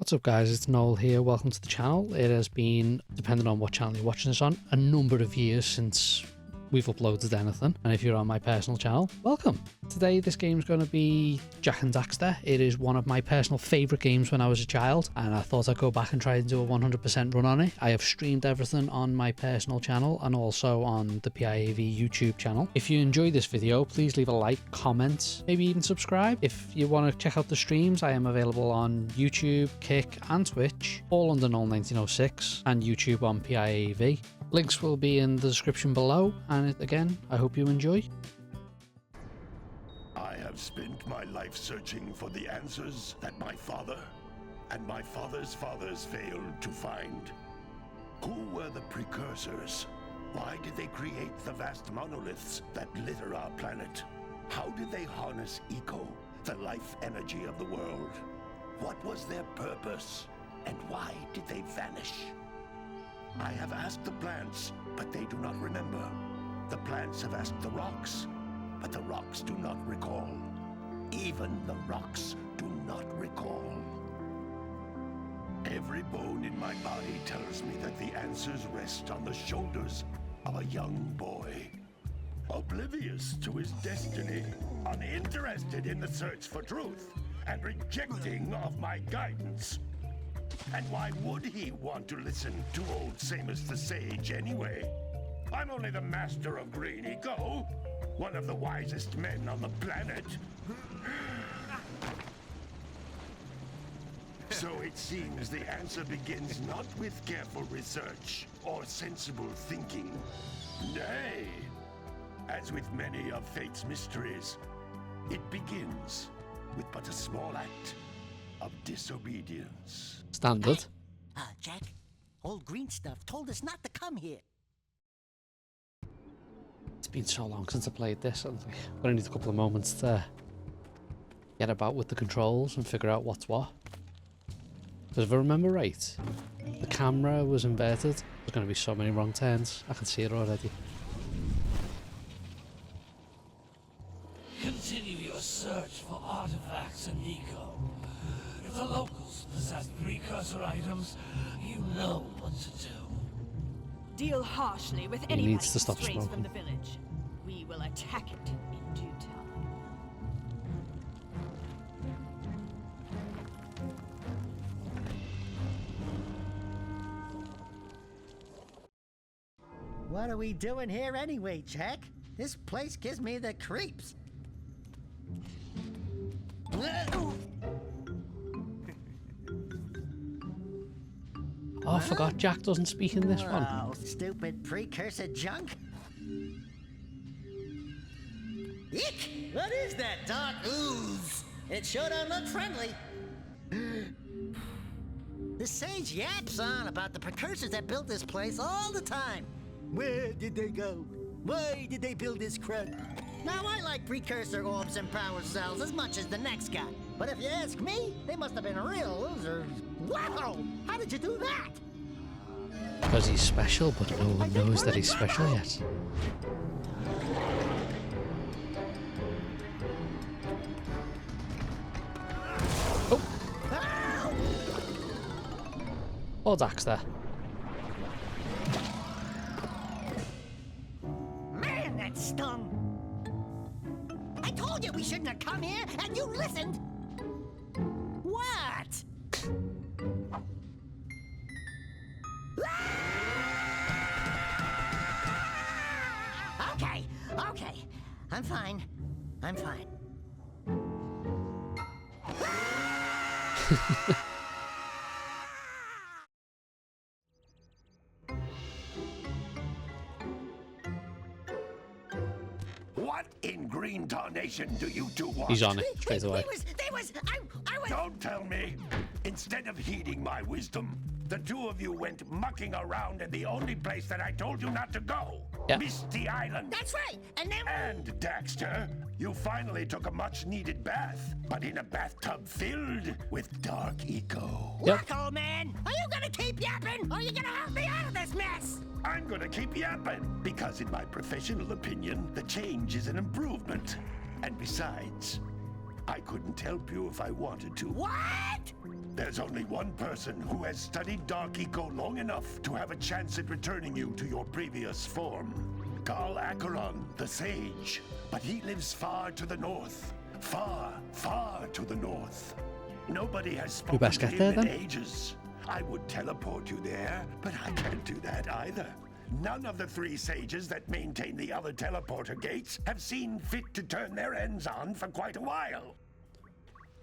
What's up guys, it's Noel here, welcome to the channel. It has been, depending on what channel you're watching this on, a number of years since we've uploaded anything, and if you're on my personal channel, welcome. Today this game's going to be Jak and Daxter. It is one of my personal favourite games when I was a child, and I thought I'd go back and try and do a 100% run on it. I have streamed everything on my personal channel and also on the P.I.A.V YouTube channel. If you enjoyed this video, please leave a like, comment, maybe even subscribe. If you want to check out the streams, I am available on YouTube, Kick and Twitch, all under Noel1906, and YouTube on P.I.A.V. Links will be in the description below, and again, I hope you enjoy. I have spent my life searching for the answers that my father and my father's fathers failed to find. Who were the precursors? Why did they create the vast monoliths that litter our planet? How did they harness eco, the life energy of the world? What was their purpose, and why did they vanish? I have asked the plants, but they do not remember. The plants have asked the rocks, but the rocks do not recall. Even the rocks do not recall. Every bone in my body tells me that the answers rest on the shoulders of a young boy. Oblivious to his destiny, uninterested in the search for truth, and rejecting of my guidance. And why would he want to listen to old Samus the Sage anyway? I'm only the master of green eco, one of the wisest men on the planet. So it seems the answer begins not with careful research or sensible thinking. Nay, as with many of fate's mysteries, it begins with but a small act of disobedience. Standard. Jak, old green stuff told us not to come here. It's been so long since I played this, I'm gonna need a couple of moments to get about with the controls and figure out what's what. Because if I remember right, the camera was inverted. There's gonna be so many wrong turns. I can see it already. Continue your search for artifacts and eco. If the locals possess precursor items, you know what to do. Deal harshly with He anybody needs to who stop strays smoking. from the village. We will attack it in due time. What are we doing here anyway, Jak? This place gives me the creeps. Oh, I forgot Jak doesn't speak in this one. Oh, stupid precursor junk. Eek! What is that dark ooze? It sure don't look friendly. The sage yaps on about the precursors that built this place all the time. Where did they go? Why did they build this crud? Now, I like precursor orbs and power cells as much as the next guy. But if you ask me, they must have been real losers. Wow! How did you do that? Because he's special, but no one knows that he's special yet. Oh! Ow! Oh, Daxter. Man, that stung! I told you we shouldn't have come here, and you listened! What? Okay. I'm fine. I'm fine. What in green tarnation do you two want? He's on it straight away. I was... Don't tell me! Instead of heeding my wisdom, the two of you went mucking around in the only place that I told you not to go. Yep. Misty Island. That's right, and then... And, Daxter, you finally took a much-needed bath, but in a bathtub filled with dark eco. Yep. Look, old man, are you gonna keep yapping, or are you gonna help me out of this mess? I'm gonna keep yapping, because in my professional opinion, the change is an improvement. And besides, I couldn't help you if I wanted to. What? There's only one person who has studied Dark Eco long enough to have a chance at returning you to your previous form. Carl Acheron, the Sage. But he lives far to the north. Far, far to the north. Nobody has spoken best to get him there, in then? ages. I would teleport you there, but I can't do that either. None of the 3 sages that maintain the other teleporter gates have seen fit to turn their ends on for quite a while.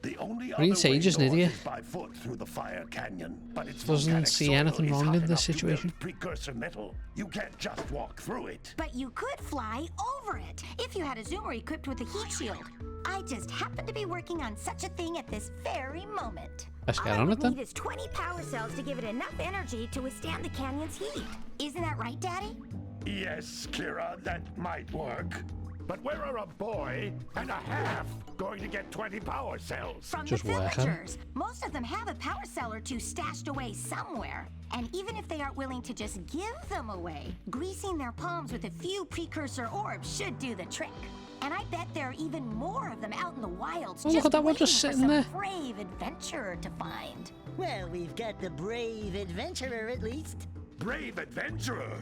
The only Green other Sage way is an north idiot. is by foot through the Fire Canyon, but its Doesn't volcanic see soil anything is wrong hot in this enough to build situation. Precursor metal. You can't just walk through it. But you could fly over it if you had a zoomer equipped with a heat shield. I just happen to be working on such a thing at this very moment. Let's get All on I it would then. need is 20 power cells to give it enough energy to withstand the canyon's heat. Isn't that right, Daddy? Yes, Kira, that might work. But where are a boy and a half going to get 20 power cells? From Just the working. villagers. Most of them have a power cell or 2 stashed away somewhere. And even if they aren't willing to just give them away, greasing their palms with a few precursor orbs should do the trick. And I bet there are even more of them out in the wilds. Oh, look just at that one just waiting sitting for there. some brave adventurer to find. Well, we've got the brave adventurer at least. Brave adventurer!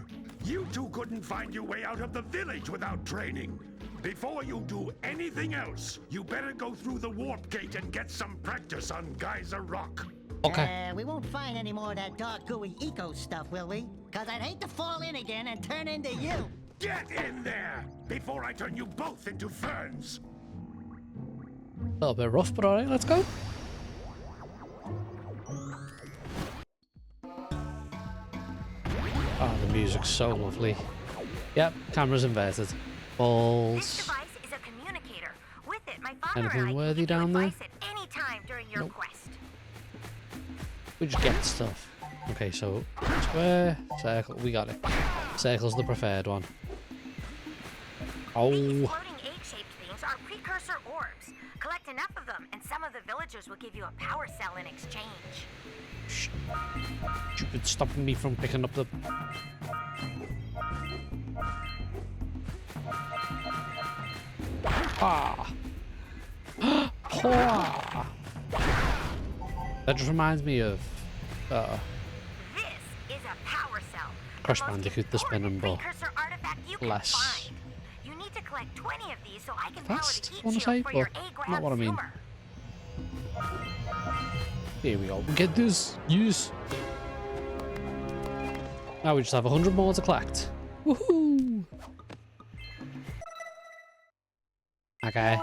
You two couldn't find your way out of the village without training. Before you do anything else, you better go through the warp gate and get some practice on Geyser Rock. Okay. We won't find any more of that dark gooey eco stuff, will we? Cause I'd hate to fall in again and turn into you. Get in there before I turn you both into ferns. A little bit rough, but alright, let's go. Oh, the music's so lovely. Yep, camera's inverted. This Balls. device is a communicator. With it, my father Anything and I worthy can give down you there? advice at any time during your Nope. quest. We just get stuff. Okay, so square, circle, we got it. Circle's the preferred one. These Oh, floating egg-shaped things are precursor orbs. Collect enough of them, and some of the villagers will give you a power cell in exchange. stupid, stopping me from picking up the. Ah. Ah. That just reminds me of This is a power cell. Crash the most Bandicoot, the spinning important ball. precursor artifact you can Less find. You need to collect 20 of these so I can power fast, the I heat wanna shield say, for your but A-grab not what I mean. zoomer. Here we go. We get this. Use. Now we just have 100 more to collect. Woohoo! Okay.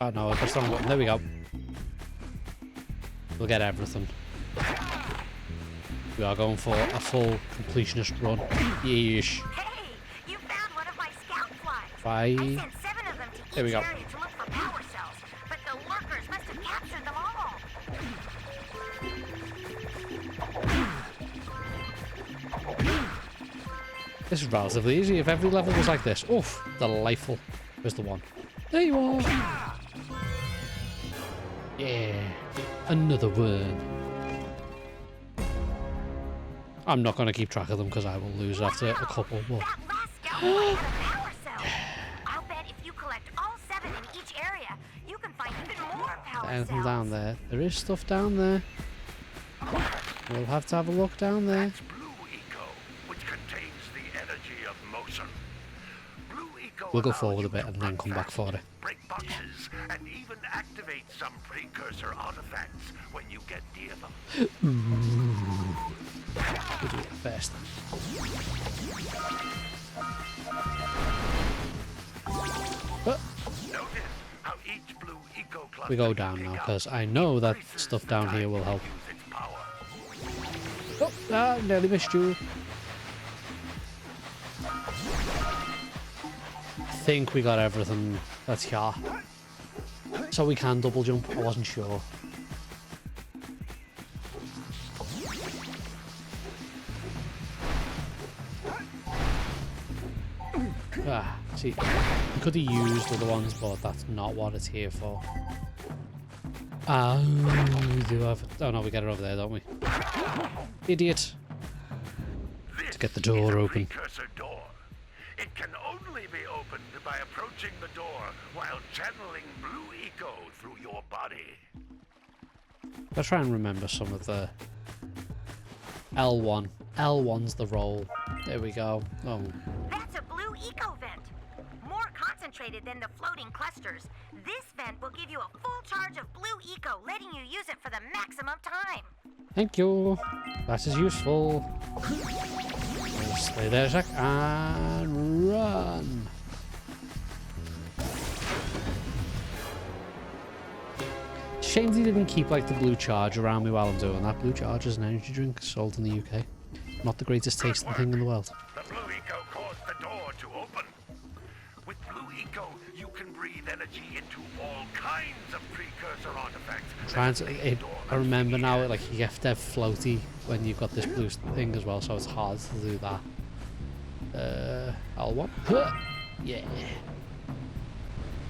Oh no, I pressed the wrong button. There we go. We'll get everything. We are going for a full completionist run. Yeesh. Hey, you found one of my scout flies. Bye. I sent 7 of them to There we each go. area to look for power cells, but the lurkers must have captured them all. This is relatively easy. If every level was like this. Oof, delightful. Where's the one? There you are. Yeah, another one. I'm not going to keep track of them because I will lose after a couple. But That last scout fly had a power cell. I'll bet if you collect all 7 in each area, you can find even more power anything cells. down there? There is stuff down there. We'll have to have a look down there. That's Blue Eco, which contains the energy of motion. Blue Eco We'll go allows forward you a bit to and then run come back fast, for it. break boxes, and even activate some precursor artifacts when you get near them. We'll do it first. Notice how each Blue Eco cluster We go down can now pick because up I know that traces stuff down here will help. use its power. Oh, ah, nearly missed you. I think we got everything that's here. So we can double jump. I wasn't sure. Ah, see, we could have used other ones, but that's not what it's here for. We do have. Oh no, we get it over there, don't we? Idiot. This get the is door a open. Precursor door. It can only be opened by approaching the door while channeling blue eco through your body. I'll try and remember some of the L1. L1's the roll. There we go. Oh. That's a blue eco vent. More concentrated than the floating clusters. This vent will give you a full charge of blue eco, letting you use it for the maximum time. Thank you. That is useful. Just stay there a sec and run. Shame they didn't keep like the blue charge around me while I'm doing that. Blue charge is an energy drink sold in the UK. Not the greatest tasting thing in the world. The blue eco caused the door to open. With blue eco, you can breathe energy into all kinds of precursor artifacts. I remember now, like, you have to have floaty when you've got this blue thing as well, so it's hard to do that. L1. Yeah.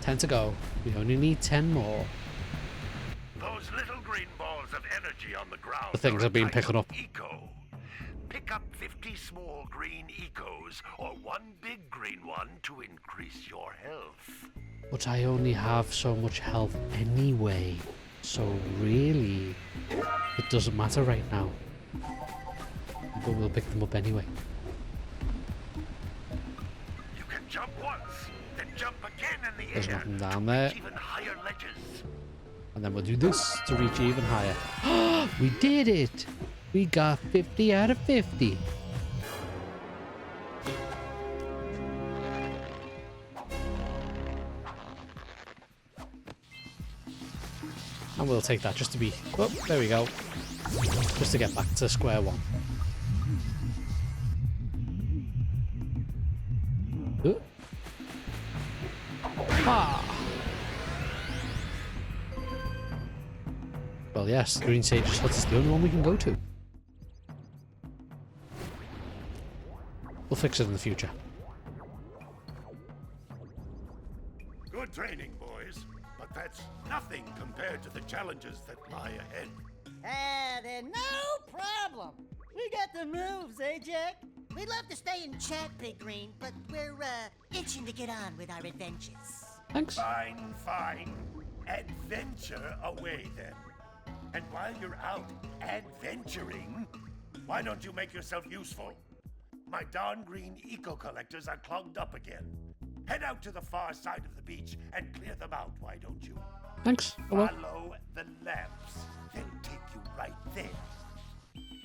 10 to go. We only need 10 more. Those little green balls of energy on the ground. The things I've been picking up. Eco. Pick up 50 small green ecos or one big green one to increase your health. But I only have so much health anyway, so really, it doesn't matter right now. But we'll pick them up anyway. You can jump once, then jump again in the There's air. nothing down there. Even higher ledges. And then we'll do this to reach even higher. We did it! We got 50 out of 50. And we'll take that just to be... Oh, there we go. Just to get back to square one. Ah! Well, yes, the Green Sage's hut is the only one we can go to. We'll fix it in the future. Good training, boys. But that's nothing compared to the challenges that lie ahead. Then no problem. We got the moves, eh, Jack? We'd love to stay and chat, Big Green, but we're, itching to get on with our adventures. Thanks. Fine, fine. Adventure away, then. And while you're out adventuring, why don't you make yourself useful? My darn green eco collectors are clogged up again. Head out to the far side of the beach and clear them out, why don't you? Thanks. I will. Follow the lamps. They'll take you right there.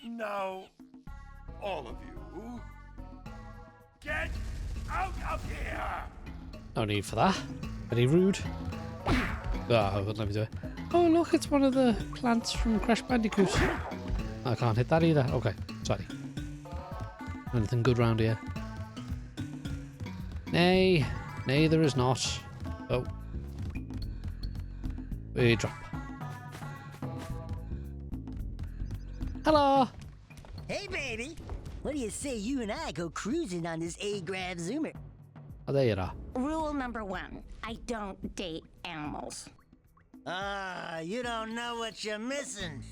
Now, all of you, get out of here! No need for that. Very rude. Oh, wouldn't let me do it. Oh, look, it's one of the plants from Crash Bandicoot. I can't hit that either. Okay, sorry. Anything good round here? Nay. Nay, there is not. Oh. We drop. Hello! Hey, baby. What do you say you and I go cruising on this A-Grav Zoomer? Oh, there you are. Rule number 1, I don't date animals. You don't know what you're missing.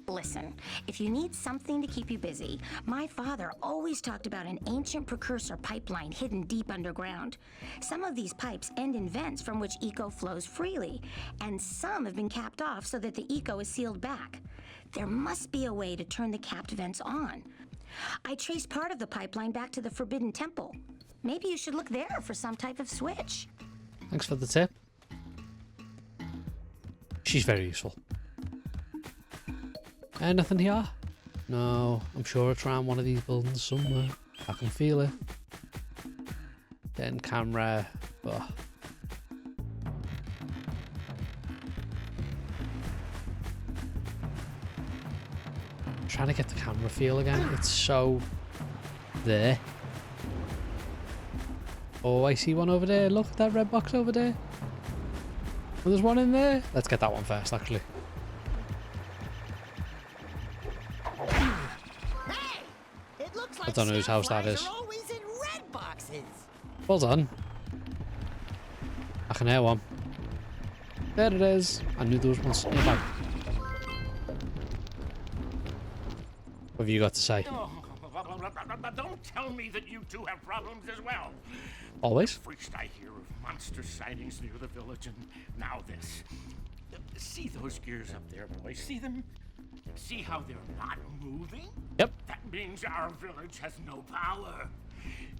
Listen, if you need something to keep you busy, my father always talked about an ancient precursor pipeline hidden deep underground. Some of these pipes end in vents from which eco flows freely, and some have been capped off so that the eco is sealed back. There must be a way to turn the capped vents on. I traced part of the pipeline back to the Forbidden Temple. Maybe you should look there for some type of switch. Thanks for the tip. She's very useful. Nothing here? No, I'm sure it's around one of these buildings somewhere. I can feel it. Then camera. Oh. Trying to get the camera feel again. It's so there. Oh, I see one over there. Look at that red box over there. Oh, there's one in there. Let's get that one first, actually. Hey! It looks like I don't know whose house that scout is. flies are always in red boxes. Well done. I can hear one. There it is. I knew there was one nearby. What have you got to say? don't tell me that you two have problems as well. Always. First I hear of monster sightings near the village, and now this. See those gears up there, boys? See them? See how they're not moving? Yep. That means our village has no power.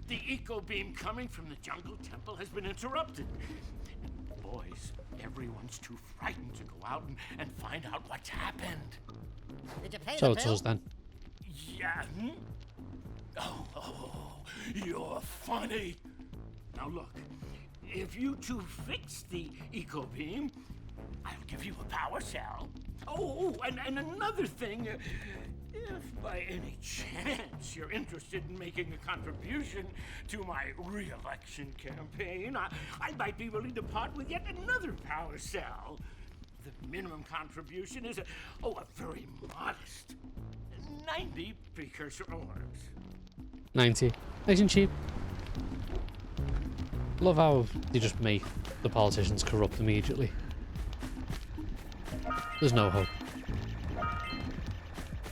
The eco beam coming from the jungle temple has been interrupted. Boys, everyone's too frightened to go out and find out what's happened. Did you pay So the it's bill? us then. Yeah. Oh, you're funny. Now look, if you two fix the eco beam, I'll give you a power cell. Oh, and another thing, if by any chance you're interested in making a contribution to my re-election campaign, I might be willing to part with yet another power cell. The minimum contribution is a very modest 90 precursor orbs. 90. Nice and cheap. Love how they just make the politicians corrupt immediately. There's no hope.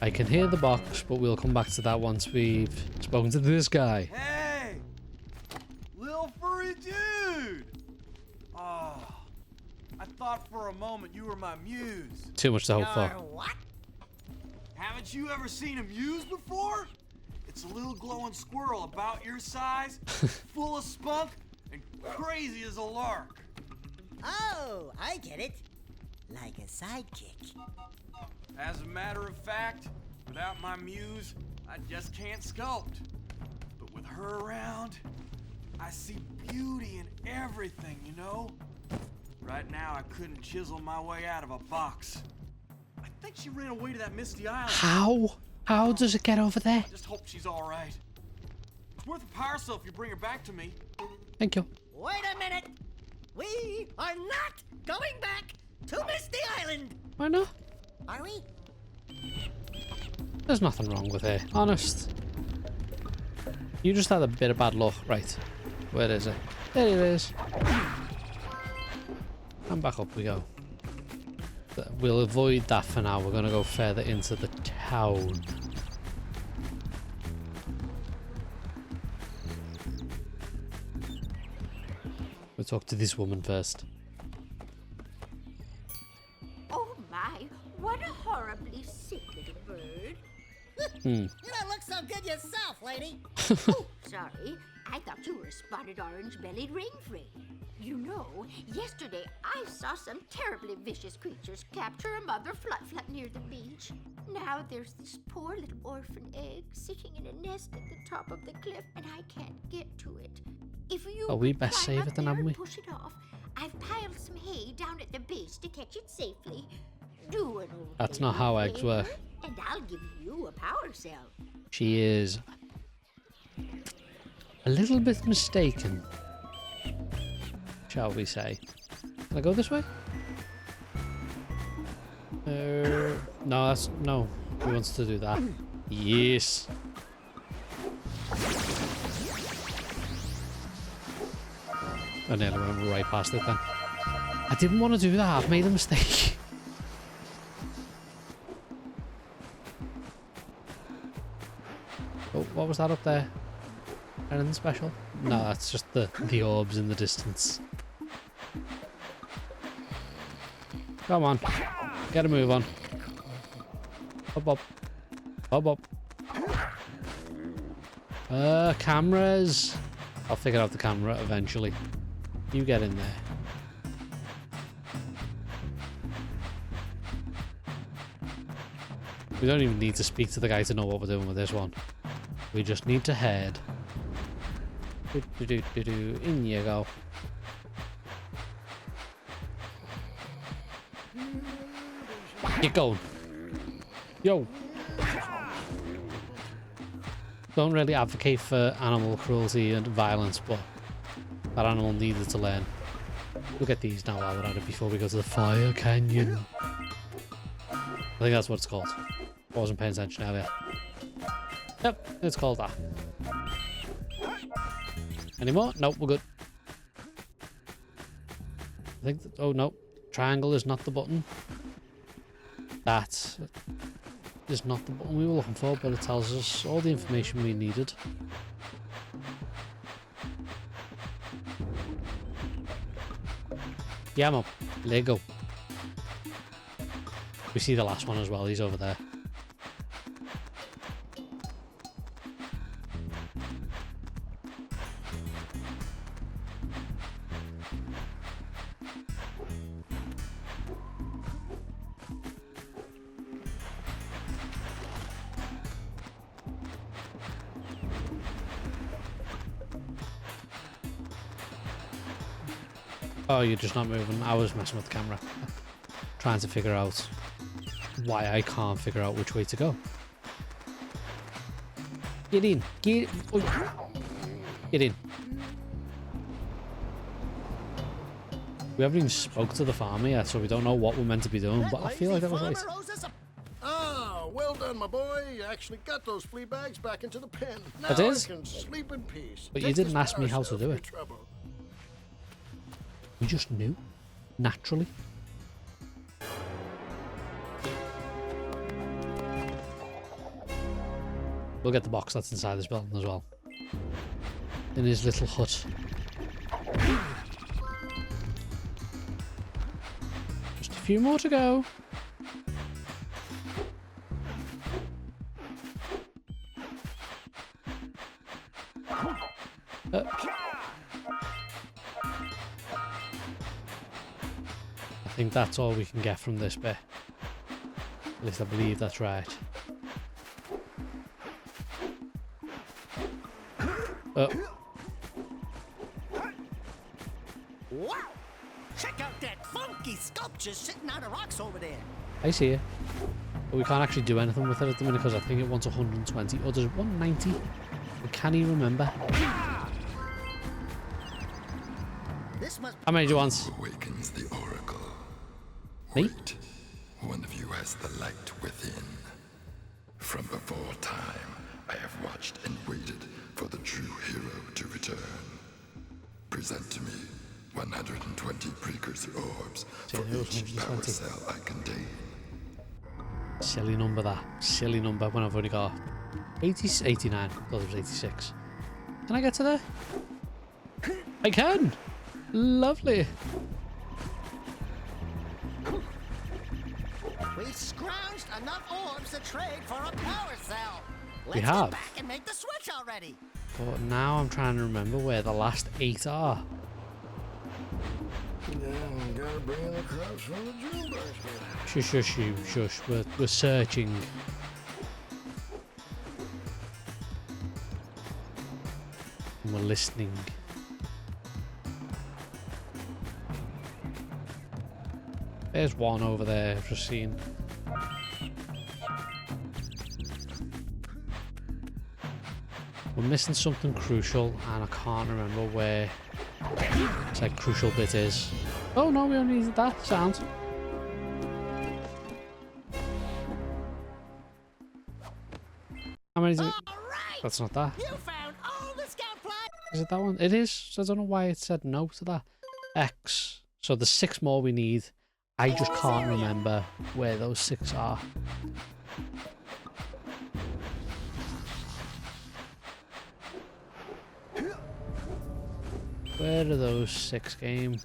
I can hear the box, but we'll come back to that once we've spoken to this guy. Hey! Little furry dude! Oh, I thought for a moment you were my muse. Too much to hope Your for. what? Haven't you ever seen a muse before? It's a little glowing squirrel about your size, full of spunk, and crazy as a lark. Oh, I get it. Like a sidekick. As a matter of fact, without my muse, I just can't sculpt. But with her around, I see beauty in everything, you know? Right now, I couldn't chisel my way out of a box. I think she ran away to that misty island. How? How does it get over there? Just hope she's all right. It's worth a power cell if you bring her back to me. Thank you. Wait a minute. We are not going back to Misty Island. Why not? Are we? There's nothing wrong with it. Honest. You just had a bit of bad luck. Right. Where is it? There it is. And back up we go. We'll avoid that for now. We're going to go further into the town. We'll talk to this woman first. Oh my, what a horribly sick little bird. You don't look so good yourself, lady. Oh, sorry. I thought you were a spotted orange-bellied rainfrey. You know, yesterday I saw some terribly vicious creatures capture a mother flut near the beach. Now there's this poor little orphan egg sitting in a nest at the top of the cliff, and I can't get to it. If you Oh, we could best climb save up it then, there haven't and we? push it off. I've piled some hay down at the base to catch it safely. Do an old That's lady not how a eggs favor, work. And I'll give you a power cell. She is a little bit mistaken, shall we say. Can I go this way? No, that's no. He wants to do that. Yes. I nearly went right past it then. I didn't want to do that. I've made a mistake. Oh, what was that up there? Anything special? No, that's just the orbs in the distance. Come on. Get a move on. Hop up. Hop up. Cameras. I'll figure out the camera eventually. You get in there. We don't even need to speak to the guy to know what we're doing with this one. We just need to head. In you go. Get going. Yo. Don't really advocate for animal cruelty and violence, but that animal needed to learn. We'll get these now while we're at it before we go to the fire canyon. I think that's what it's called. I wasn't paying attention earlier. Yep, it's called that. Any more? Nope, we're good. I think oh no, triangle is not the button. That's is not the button we were looking for, but it tells us all the information we needed. Yeah, man. Lego. We see the last one as well. He's over there. Oh, you're just not moving. I was messing with the camera. Trying to figure out why I can't figure out which way to go. Get in. Get... Oh. Get in. We haven't even spoke to the farmer yet, so we don't know what we're meant to be doing, but I feel like that was right. Ah, well done, my boy. You actually got those flea bags back into the pen. Now I did. I can sleep in peace. But you didn't ask me how to do it. We just knew. Naturally. We'll get the box that's inside this building as well. In his little hut. Just a few more to go. I think that's all we can get from this bit. At least I believe that's right. Wow! Check out that funky sculpture sitting on the rocks over there. I see it. But we can't actually do anything with it at the minute because I think it wants 120. Or does it 190? I can't even remember. This must... How many do you want? Awakens the oracle. Me? Wait, one of you has the light within. From before time, I have watched and waited for the true hero to return. Present to me 120 precursor orbs for each power cell I contain. Silly number that. Silly number when I've only got 80, 89. I thought it was 86. Can I get to there? I can! Lovely. We've scrounged enough orbs to trade for a power cell. Let's We have. get back and make the switch already. But now I'm trying to remember where the last 8 are. Yeah, gotta bring in the crops from the drill basket. Shush, shush. We're searching. And we're listening. There's one over there, I've just seen. We're missing something crucial, and I can't remember where it's like crucial bit is. Oh no, we only needed that sound. How many? All right. That's not that. You found all the scout flies. Is it that one? It is. So I don't know why it said no to that. X. So there's 6 more we need. I just can't remember where those 6 are. Where are those 6 game?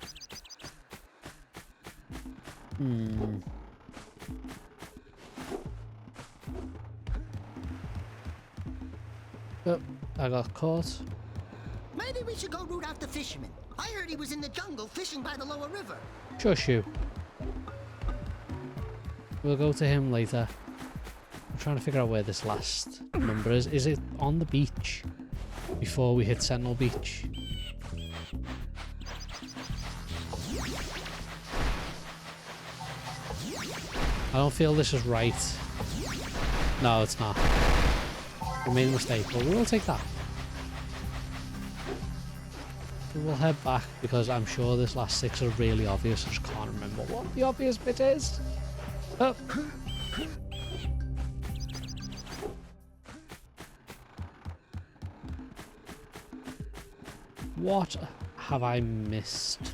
Oh, I got caught. Maybe we should go root out the fisherman. I heard he was in the jungle fishing by the lower river. Shush you. We'll go to him later. I'm trying to figure out where this last number is. Is it on the beach? Before we hit Sentinel Beach? I don't feel this is right. No, it's not. We made a mistake, but we will take that. We will head back because I'm sure this last 6 are really obvious. I just can't remember what the obvious bit is. Oh. What have I missed?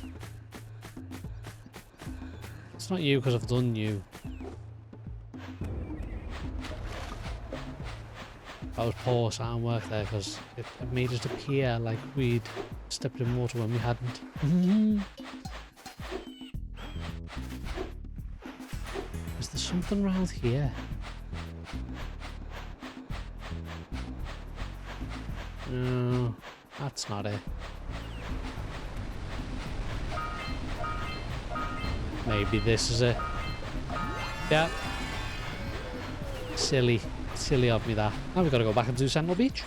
It's not you because I've done you. That was poor sound work there, because it made it appear like we'd stepped in water when we hadn't. Is there something around here? No, that's not it. Maybe this is it. Yeah. Silly of me that. Now we've got to go back and do Sentinel Beach.